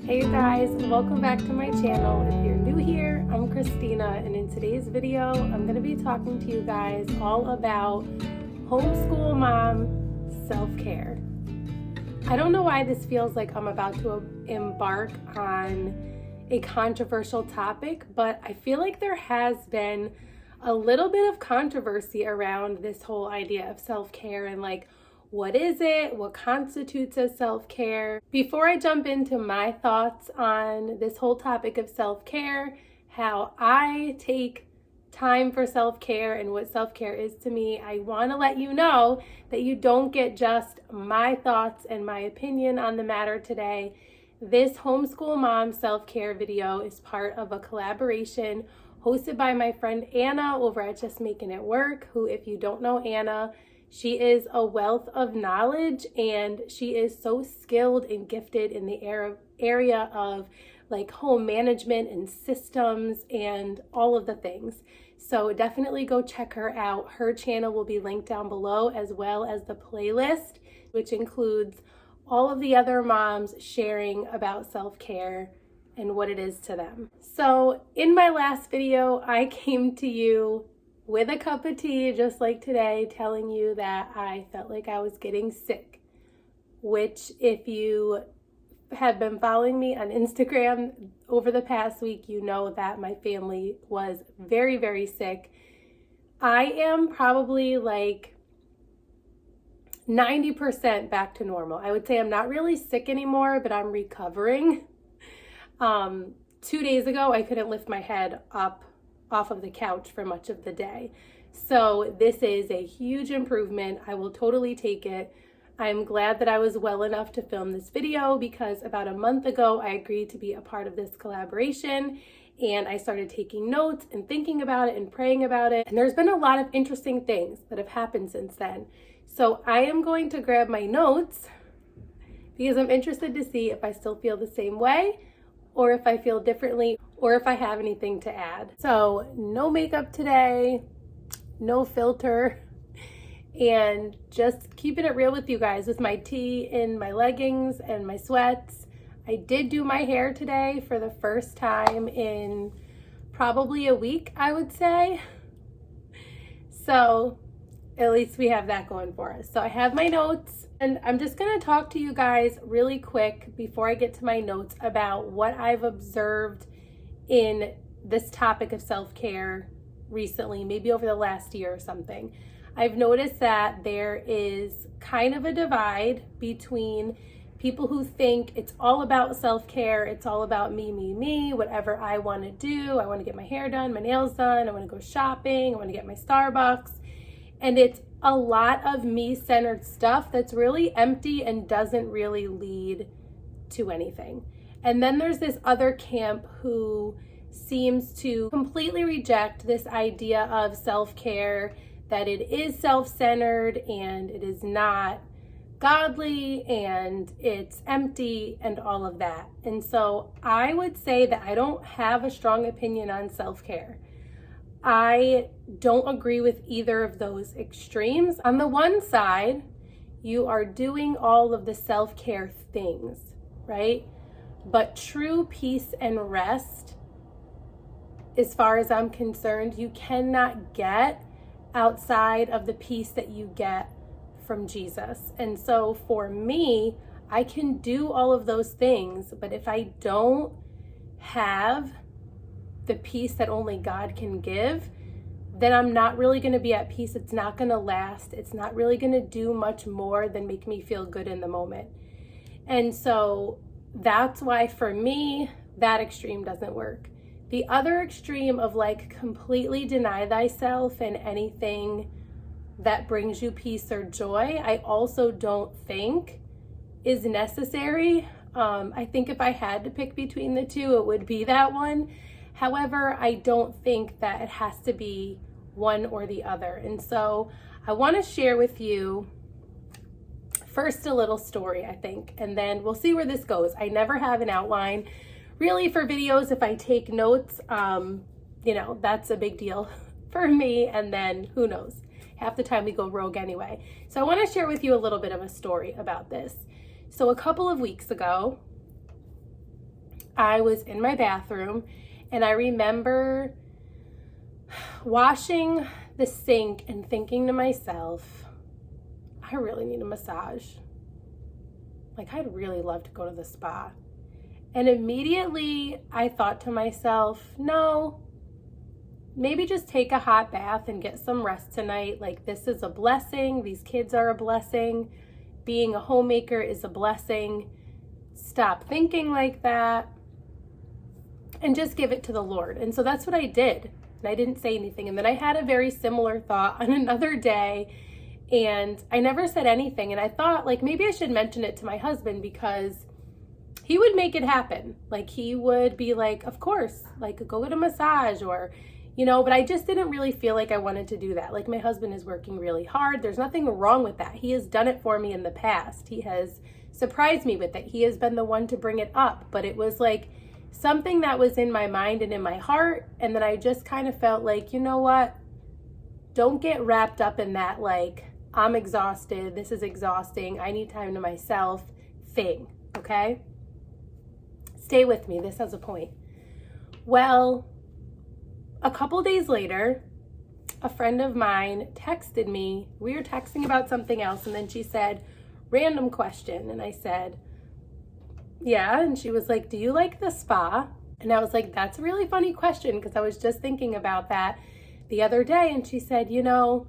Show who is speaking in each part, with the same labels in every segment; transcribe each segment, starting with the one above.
Speaker 1: Hey you guys, welcome back to my channel. If you're new here, I'm Christina, and in today's video, I'm going to be talking to you guys all about homeschool mom self-care. I don't know why this feels like I'm about to embark on a controversial topic, but I feel like there has been a little bit of controversy around this whole idea of self-care and what is it? What constitutes as self-care? Before I jump into my thoughts on this whole topic of self-care, how I take time for self-care and what self-care is to me, I want to let you know that you don't get just my thoughts and my opinion on the matter today. This Homeschool Mom Self-Care video is part of a collaboration hosted by my friend Anna over at Just Making It Work, who, if you don't know Anna, she is a wealth of knowledge and she is so skilled and gifted in the area of home management and systems and all of the things. So definitely go check her out. Her channel will be linked down below, as well as the playlist, which includes all of the other moms sharing about self-care and what it is to them. So in my last video, I came to you with a cup of tea, just like today, telling you that I felt like I was getting sick, which if you have been following me on Instagram over the past week, you know that my family was very, very sick. I am probably 90% back to normal. I would say I'm not really sick anymore, but I'm recovering. 2 days ago, I couldn't lift my head up off of the couch for much of the day. So this is a huge improvement. I will totally take it. I'm glad that I was well enough to film this video because about a month ago, I agreed to be a part of this collaboration and I started taking notes and thinking about it and praying about it. And there's been a lot of interesting things that have happened since then. So I am going to grab my notes because I'm interested to see if I still feel the same way or if I feel differently, or if I have anything to add. So no makeup today, no filter, and just keeping it real with you guys with my tea in my leggings and my sweats. I did do my hair today for the first time in probably a week, I would say. So at least we have that going for us. So I have my notes. And I'm just going to talk to you guys really quick before I get to my notes about what I've observed in this topic of self-care recently, maybe over the last year or something. I've noticed that there is kind of a divide between people who think it's all about self-care, it's all about me, whatever I want to do. I want to get my hair done, my nails done, I want to go shopping, I want to get my Starbucks. And it's a lot of me-centered stuff that's really empty and doesn't really lead to anything. And then there's this other camp who seems to completely reject this idea of self-care, that it is self-centered and it is not godly and it's empty and all of that. And so I would say that I don't have a strong opinion on self-care. I don't agree with either of those extremes. On the one side, you are doing all of the self-care things, right? But true peace and rest, as far as I'm concerned, you cannot get outside of the peace that you get from Jesus. And so for me, I can do all of those things, but if I don't have the peace that only God can give, then I'm not really going to be at peace. It's not going to last. It's not really going to do much more than make me feel good in the moment. And so that's why for me, that extreme doesn't work. The other extreme of completely deny thyself and anything that brings you peace or joy, I also don't think is necessary. I think if I had to pick between the two, it would be that one. However, I don't think that it has to be one or the other. And so I want to share with you first a little story, I think, and then we'll see where this goes. I never have an outline. Really, for videos, if I take notes, that's a big deal for me. And then who knows? Half the time we go rogue anyway. So I want to share with you a little bit of a story about this. So a couple of weeks ago, I was in my bathroom and I remember washing the sink and thinking to myself, I really need a massage. Like, I'd really love to go to the spa. And immediately I thought to myself, no, maybe just take a hot bath and get some rest tonight. Like, this is a blessing. These kids are a blessing. Being a homemaker is a blessing. Stop thinking like that and just give it to the Lord. And so that's what I did. And I didn't say anything. And then I had a very similar thought on another day, and I never said anything. And I thought, like, maybe I should mention it to my husband, because he would make it happen. Like, he would be like, of course, like, go get a massage, or, you know, but I just didn't really feel like I wanted to do that. Like, my husband is working really hard. There's nothing wrong with that. He has done it for me in the past. He has surprised me with it. He has been the one to bring it up, but it was like something that was in my mind and in my heart. And then I just kind of felt like, you know what? Don't get wrapped up in that, like, I'm exhausted, this is exhausting, I need time to myself thing, okay? Stay with me, this has a point. Well, a couple days later, a friend of mine texted me. We were texting about something else, and then she said, random question. And I said, yeah. And she was like, do you like the spa? And I was like, that's a really funny question, because I was just thinking about that the other day. And she said, you know,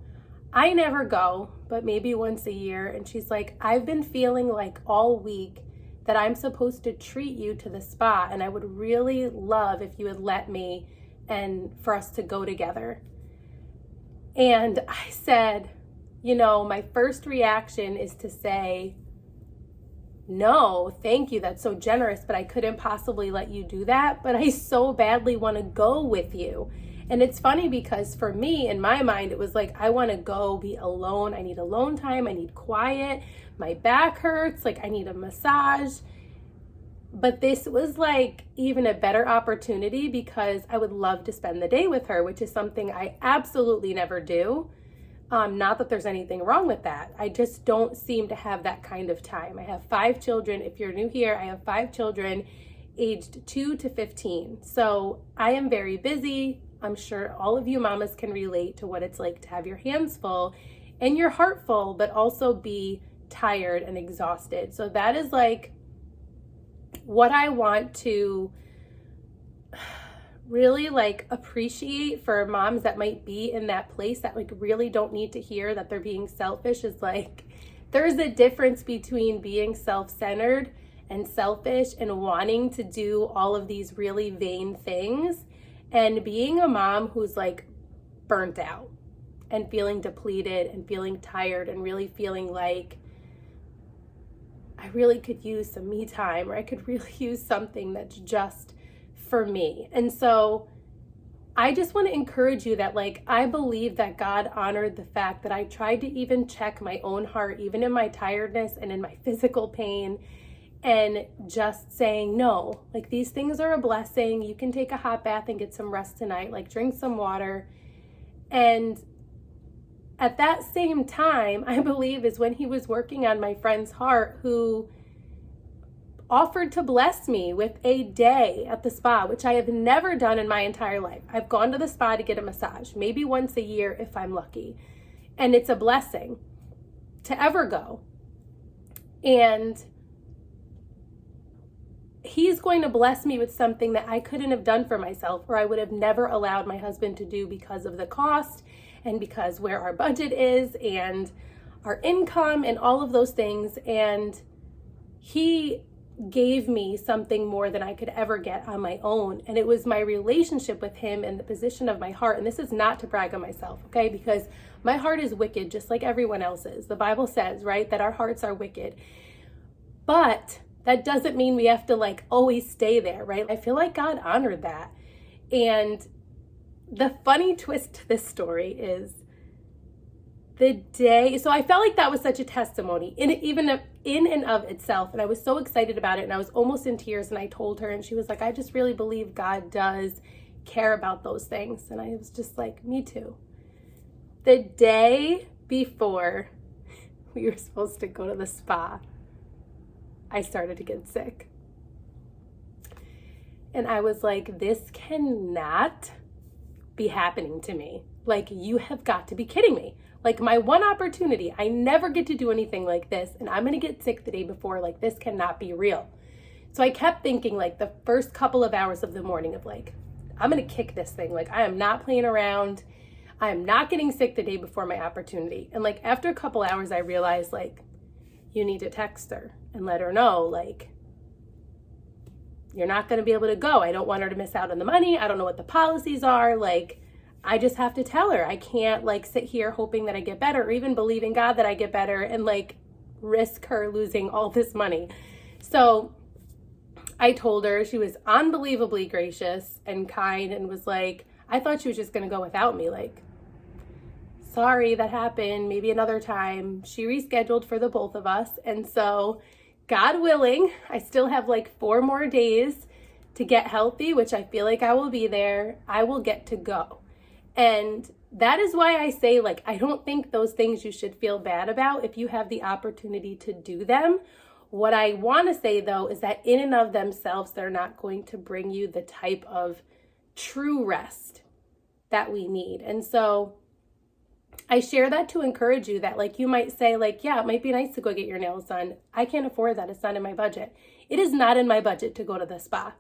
Speaker 1: I never go, but maybe once a year. And she's like, I've been feeling like all week that I'm supposed to treat you to the spa, and I would really love if you would let me and for us to go together. And I said, you know, my first reaction is to say, no, thank you, that's so generous, but I couldn't possibly let you do that, but I so badly want to go with you. And it's funny because for me, in my mind, it was like, I want to go be alone. I need alone time. I need quiet. My back hurts. Like, I need a massage. But this was like even a better opportunity, because I would love to spend the day with her, which is something I absolutely never do. Not that there's anything wrong with that. I just don't seem to have that kind of time. I have 5 children. If you're new here, I have 5 children aged 2 to 15. So I am very busy. I'm sure all of you mamas can relate to what it's like to have your hands full and your heart full, but also be tired and exhausted. So that is like what I want to really like appreciate for moms that might be in that place that like really don't need to hear that they're being selfish, is like, there's a difference between being self-centered and selfish and wanting to do all of these really vain things, and being a mom who's like burnt out and feeling depleted and feeling tired and really feeling like I really could use some me time, or I could really use something that's just for me. And so I just want to encourage you that, like, I believe that God honored the fact that I tried to even check my own heart, even in my tiredness and in my physical pain, and just saying, no, like, these things are a blessing. You can take a hot bath and get some rest tonight, like, drink some water. And at that same time, I believe, is when he was working on my friend's heart, who offered to bless me with a day at the spa, which I have never done in my entire life. I've gone to the spa to get a massage, maybe once a year if I'm lucky. And it's a blessing to ever go. And he's going to bless me with something that I couldn't have done for myself, or I would have never allowed my husband to do, because of the cost and because where our budget is and our income and all of those things. And he gave me something more than I could ever get on my own. And it was my relationship with him and the position of my heart. And this is not to brag on myself, okay? Because my heart is wicked, just like everyone else's. The Bible says, right, that our hearts are wicked. But that doesn't mean we have to like always stay there, right? I feel like God honored that. And the funny twist to this story is the day, so I felt like that was such a testimony in and of itself. And I was so excited about it, and I was almost in tears, and I told her, and she was like, I just really believe God does care about those things. And I was just like, me too. The day before we were supposed to go to the spa, I started to get sick. And I was like, this cannot be happening to me. Like, you have got to be kidding me. Like, my one opportunity, I never get to do anything like this, and I'm going to get sick the day before. Like, this cannot be real. So I kept thinking, like, the first couple of hours of the morning of, like, I'm going to kick this thing. Like, I am not playing around. I am not getting sick the day before my opportunity. And, like, after a couple hours, I realized, like, you need to text her and let her know, like, you're not going to be able to go. I don't want her to miss out on the money. I don't know what the policies are. Like, I just have to tell her. I can't, like, sit here hoping that I get better, or even believe in God that I get better, and, like, risk her losing all this money. So I told her. She was unbelievably gracious and kind, and was like, I thought she was just going to go without me. Like, sorry, that happened. Maybe another time. She rescheduled for the both of us. And so, God willing, I still have like 4 more days to get healthy, which I feel like I will be there. I will get to go. And that is why I say, like, I don't think those things you should feel bad about if you have the opportunity to do them. What I want to say, though, is that in and of themselves, they're not going to bring you the type of true rest that we need. And so I share that to encourage you that, like, you might say, like, yeah, it might be nice to go get your nails done. I can't afford that. It's not in my budget. It is not in my budget to go to the spa.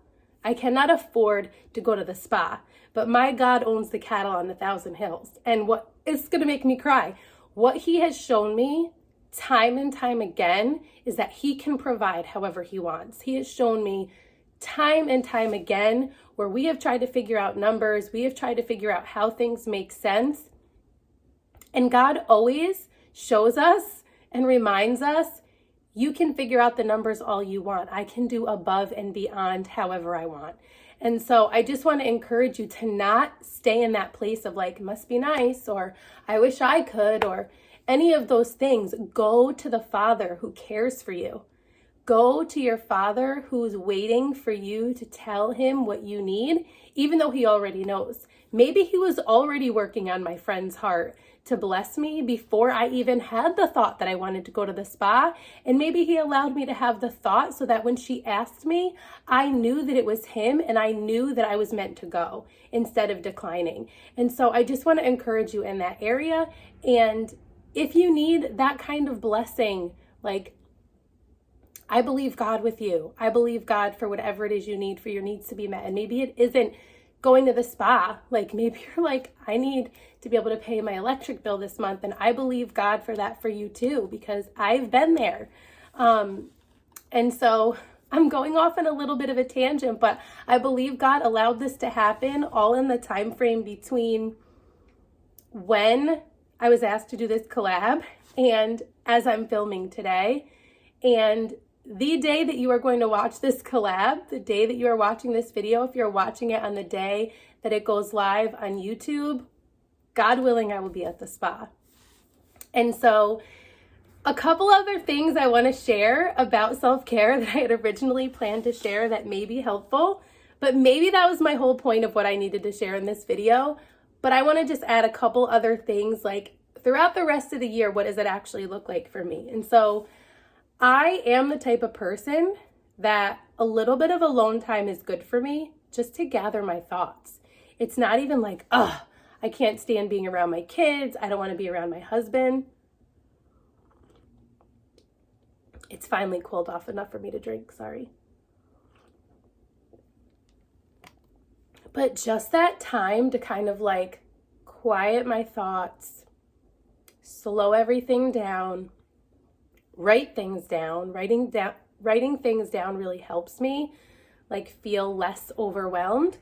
Speaker 1: I cannot afford to go to the spa. But my God owns the cattle on 1,000 hills. And what is going to make me cry, what he has shown me time and time again is that he can provide however he wants. He has shown me time and time again where we have tried to figure out numbers. We have tried to figure out how things make sense. And God always shows us and reminds us, you can figure out the numbers all you want. I can do above and beyond however I want. And so I just want to encourage you to not stay in that place of, like, must be nice, or I wish I could, or any of those things. Go to the Father who cares for you. Go to your Father who's waiting for you to tell him what you need, even though he already knows. Maybe he was already working on my friend's heart to bless me before I even had the thought that I wanted to go to the spa. And maybe he allowed me to have the thought so that when she asked me, I knew that it was him, and I knew that I was meant to go instead of declining. And so I just want to encourage you in that area. And if you need that kind of blessing, like, I believe God with you. I believe God for whatever it is you need for your needs to be met. And maybe it isn't going to the spa. Like, maybe you're like, I need to be able to pay my electric bill this month. And I believe God for that for you too, because I've been there. And so I'm going off in a little bit of a tangent, but I believe God allowed this to happen all in the time frame between when I was asked to do this collab and as I'm filming today. And the day that you are going to watch this collab, the day that you are watching this video, if you're watching it on the day that it goes live on YouTube, God willing, I will be at the spa. And so a couple other things I want to share about self-care that I had originally planned to share that may be helpful, but maybe that was my whole point of what I needed to share in this video. But I want to just add a couple other things, like throughout the rest of the year, what does it actually look like for me? And so I am the type of person that a little bit of alone time is good for me, just to gather my thoughts. It's not even like, I can't stand being around my kids. I don't want to be around my husband. It's finally cooled off enough for me to drink, sorry. But just that time to kind of like quiet my thoughts, slow everything down, write things down. Writing things down really helps me like feel less overwhelmed.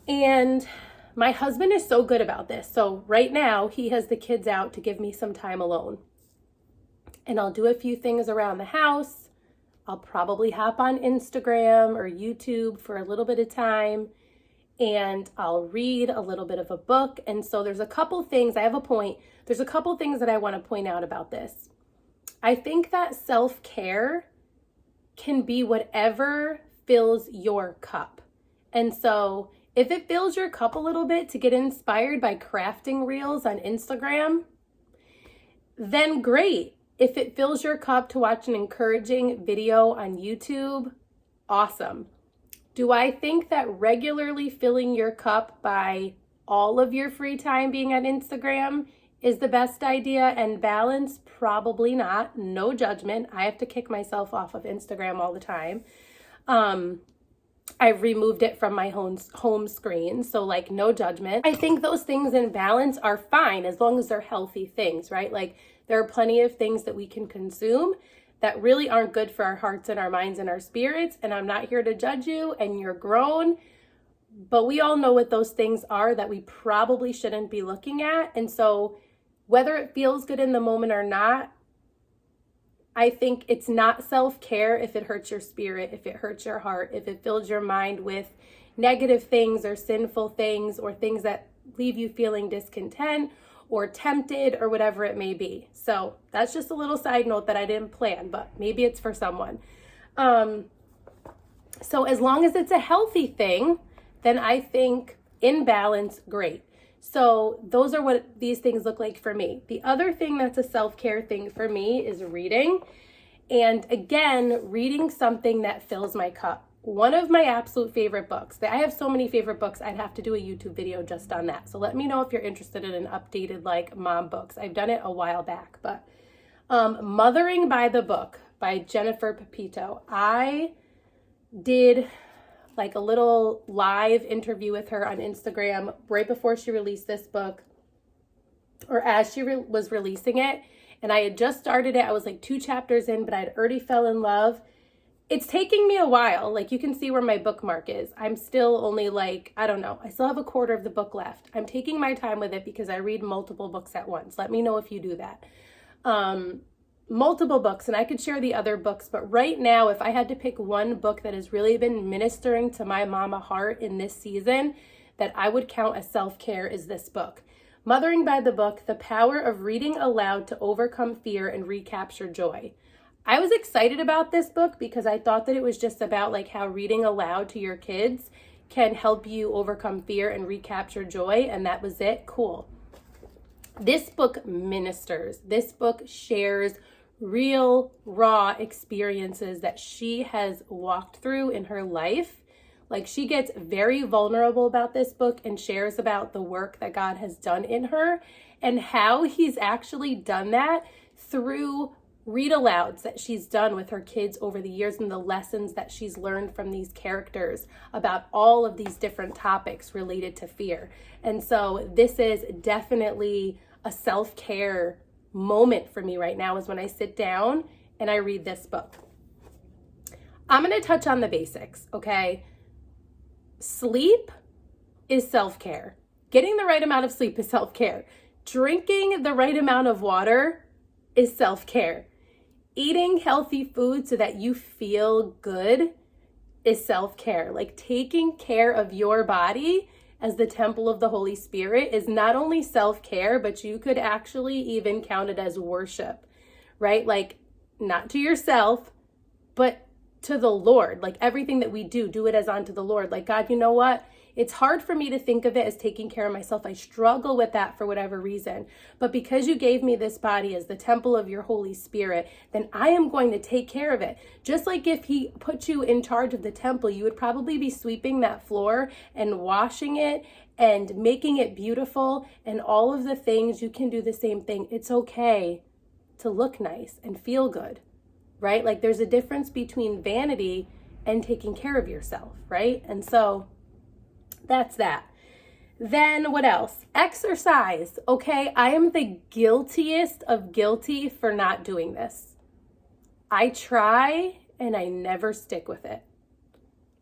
Speaker 1: And my husband is so good about this. So right now he has the kids out to give me some time alone. And I'll do a few things around the house. I'll probably hop on Instagram or YouTube for a little bit of time, and I'll read a little bit of a book. And so there's a couple things, I have a point. There's a couple things that I want to point out about this. I think that self-care can be whatever fills your cup. And so if it fills your cup a little bit to get inspired by crafting reels on Instagram, then great. If it fills your cup to watch an encouraging video on YouTube, awesome. Do I think that regularly filling your cup by all of your free time being on Instagram is the best idea and balance? Probably not. No judgment. I have to kick myself off of Instagram all the time. I've removed it from my home screen, so like no judgment. I think those things in balance are fine as long as they're healthy things, right? Like there are plenty of things that we can consume that really aren't good for our hearts and our minds and our spirits, and I'm not here to judge you, and you're grown, but we all know what those things are that we probably shouldn't be looking at. And so whether it feels good in the moment or not, I think it's not self-care if it hurts your spirit, if it hurts your heart, if it fills your mind with negative things or sinful things or things that leave you feeling discontent or tempted or whatever it may be. So that's just a little side note that I didn't plan, but maybe it's for someone. So as long as it's a healthy thing, then I think in balance, great. So those are what these things look like for me. The other thing that's a self-care thing for me is reading. And again, reading something that fills my cup. One of my absolute favorite books, I have so many favorite books, I'd have to do a YouTube video just on that. So let me know if you're interested in an updated like mom books. I've done it a while back, but Mothering by the Book by Jennifer Pepito. I did like a little live interview with her on Instagram right before she released this book, or as she was releasing it. And I had just started it. I was like 2 chapters in, but I'd already fell in love. It's taking me a while. Like you can see where my bookmark is. I'm still only like, I don't know. I still have a quarter of the book left. I'm taking my time with it because I read multiple books at once. Let me know if you do that. Multiple books, and I could share the other books, but right now, if I had to pick one book that has really been ministering to my mama heart in this season that I would count as self-care is this book. Mothering by the Book, The Power of Reading Aloud to Overcome Fear and Recapture Joy. I was excited about this book because I thought that it was just about like how reading aloud to your kids can help you overcome fear and recapture joy, and that was it. Cool. This book ministers. This book shares real, raw experiences that she has walked through in her life. Like she gets very vulnerable about this book and shares about the work that God has done in her and how he's actually done that through read alouds that she's done with her kids over the years and the lessons that she's learned from these characters about all of these different topics related to fear. And so this is definitely a self-care moment for me right now, is when I sit down and I read this book. I'm going to touch on the basics, okay? Sleep is self-care. Getting the right amount of sleep is self-care. Drinking the right amount of water is self-care. Eating healthy food so that you feel good is self-care. Like taking care of your body as the temple of the Holy Spirit is not only self-care, but you could actually even count it as worship, right? Like not to yourself, but to the Lord. Like everything that we do it as unto the Lord. Like, God, you know what? It's hard for me to think of it as taking care of myself. I struggle with that for whatever reason. But because you gave me this body as the temple of your Holy Spirit, then I am going to take care of it. Just like if he put you in charge of the temple, you would probably be sweeping that floor and washing it and making it beautiful and all of the things. You can do the same thing. It's okay to look nice and feel good, right? Like there's a difference between vanity and taking care of yourself, right? And so that's that. Then what else? Exercise. Okay, I am the guiltiest of guilty for not doing this. I try and I never stick with it.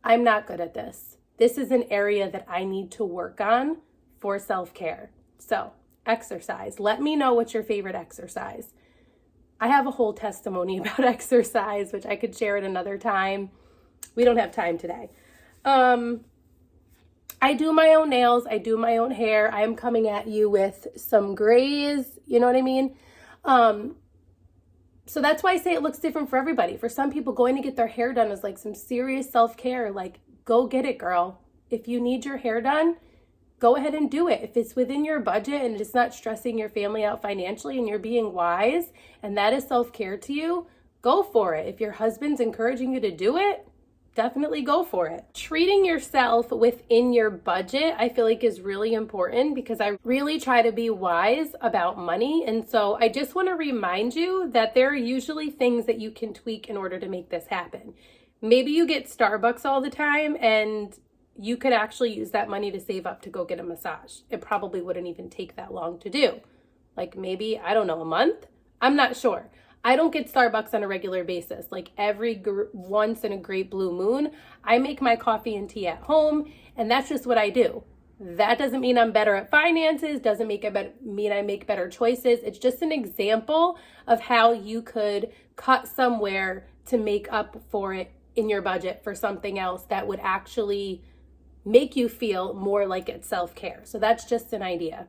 Speaker 1: I'm not good at this. This is an area that I need to work on for self-care. So exercise. Let me know what's your favorite exercise. I have a whole testimony about exercise, which I could share at another time. We don't have time today. I do my own nails. I do my own hair. I am coming at you with some grays. You know what I mean? So that's why I say it looks different for everybody. For some people, going to get their hair done is like some serious self-care. Like, go get it, girl. If you need your hair done, go ahead and do it. If it's within your budget and it's not stressing your family out financially and you're being wise and that is self-care to you, go for it. If your husband's encouraging you to do it, definitely go for it. Treating yourself within your budget, I feel like is really important because I really try to be wise about money. And so I just want to remind you that there are usually things that you can tweak in order to make this happen. Maybe you get Starbucks all the time and you could actually use that money to save up to go get a massage. It probably wouldn't even take that long to do. Like maybe, I don't know, a month? I'm not sure. I don't get Starbucks on a regular basis. Like once in a great blue moon, I make my coffee and tea at home, and that's just what I do. That doesn't mean I'm better at finances, doesn't mean I make better choices. It's just an example of how you could cut somewhere to make up for it in your budget for something else that would actually make you feel more like it's self-care. So that's just an idea.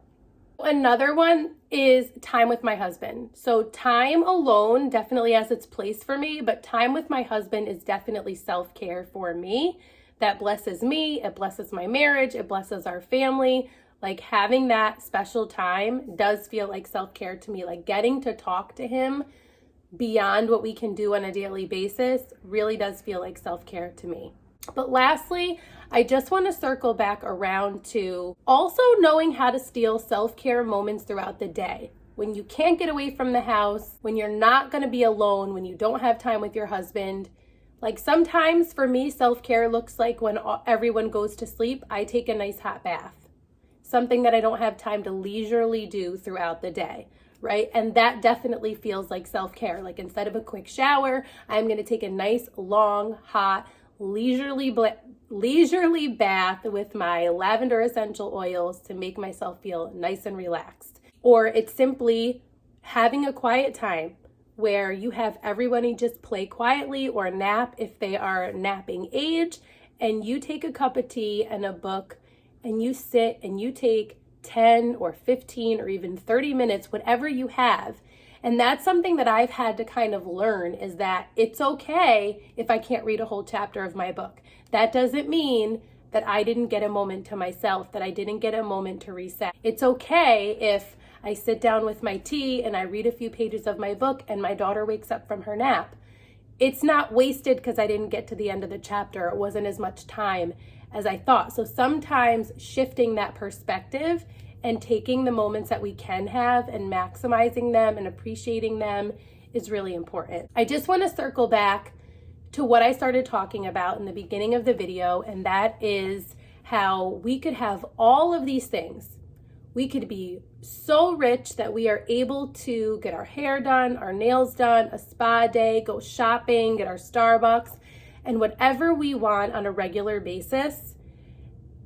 Speaker 1: Another one is time with my husband. So time alone definitely has its place for me, but time with my husband is definitely self-care for me. That blesses me, it blesses my marriage, it blesses our family. Like having that special time does feel like self-care to me. Like getting to talk to him beyond what we can do on a daily basis really does feel like self-care to me. But lastly, I just want to circle back around to also knowing how to steal self-care moments throughout the day. When you can't get away from the house, when you're not going to be alone, when you don't have time with your husband. Like sometimes for me, self-care looks like when everyone goes to sleep, I take a nice hot bath. Something that I don't have time to leisurely do throughout the day, right? And that definitely feels like self-care. Like instead of a quick shower, I'm going to take a nice, long, hot, leisurely bath with my lavender essential oils to make myself feel nice and relaxed. Or it's simply having a quiet time where you have everybody just play quietly or nap if they are napping age, and you take a cup of tea and a book and you sit and you take 10 or 15 or even 30 minutes, whatever you have. And that's something that I've had to kind of learn, is that it's okay if I can't read a whole chapter of my book. That doesn't mean that I didn't get a moment to myself, that I didn't get a moment to reset. It's okay if I sit down with my tea and I read a few pages of my book and my daughter wakes up from her nap. It's not wasted because I didn't get to the end of the chapter. It wasn't as much time as I thought. So sometimes shifting that perspective and taking the moments that we can have and maximizing them and appreciating them is really important. I just want to circle back to what I started talking about in the beginning of the video, and that is how we could have all of these things. We could be so rich that we are able to get our hair done, our nails done, a spa day, go shopping, get our Starbucks, and whatever we want on a regular basis.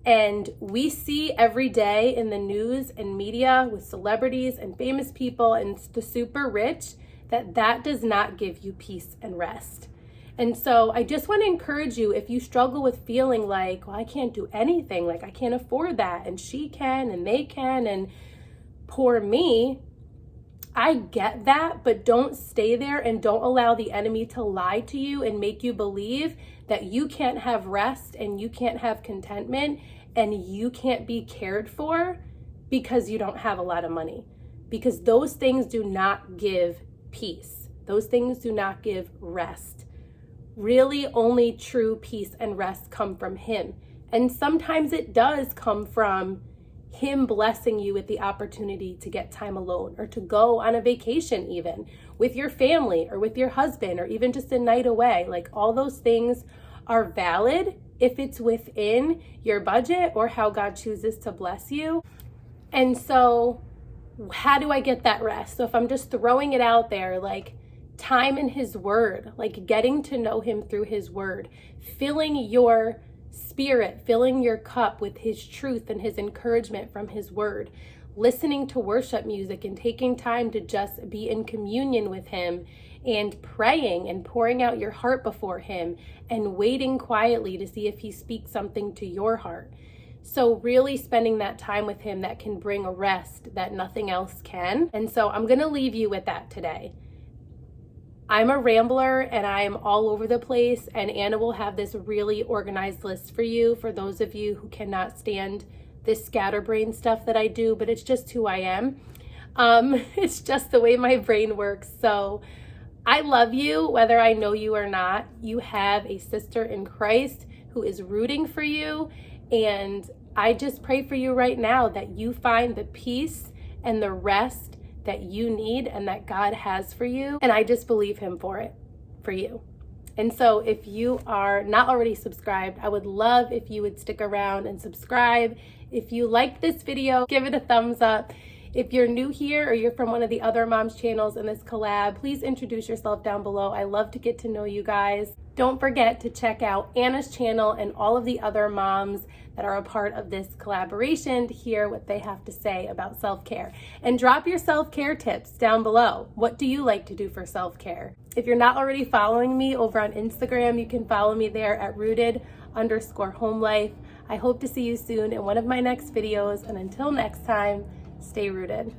Speaker 1: And we see every day in the news and media with celebrities and famous people and the super rich that does not give you peace and rest. And so I just want to encourage you, if you struggle with feeling like, well, I can't do anything, like I can't afford that, and she can, and they can, and poor me, I get that, but don't stay there and don't allow the enemy to lie to you and make you believe that you can't have rest and you can't have contentment and you can't be cared for because you don't have a lot of money. Because those things do not give peace. Those things do not give rest. Really, only true peace and rest come from Him. And sometimes it does come from Him blessing you with the opportunity to get time alone or to go on a vacation even with your family or with your husband or even just a night away. Like all those things are valid if it's within your budget or how God chooses to bless you. And so how do I get that rest? So if I'm just throwing it out there, like time in His Word, like getting to know Him through His Word, filling your spirit, filling your cup with His truth and His encouragement from His Word, listening to worship music and taking time to just be in communion with Him and praying and pouring out your heart before Him and waiting quietly to see if He speaks something to your heart. So really spending that time with Him that can bring a rest that nothing else can. And so I'm going to leave you with that today. I'm a rambler and I'm all over the place, and Anna will have this really organized list for you for those of you who cannot stand this scatterbrain stuff that I do, but it's just who I am. It's just the way my brain works. So I love you, whether I know you or not. You have a sister in Christ who is rooting for you. And I just pray for you right now that you find the peace and the rest that you need and that God has for you. And I just believe him for it, for you. And so if you are not already subscribed, I would love if you would stick around and subscribe. If you liked this video, give it a thumbs up. If you're new here or you're from one of the other moms channels in this collab, please introduce yourself down below. I love to get to know you guys. Don't forget to check out Anna's channel and all of the other moms that are a part of this collaboration to hear what they have to say about self-care. And drop your self-care tips down below. What do you like to do for self-care? If you're not already following me over on Instagram, you can follow me there at rooted_homelife. I hope to see you soon in one of my next videos. And until next time, stay rooted.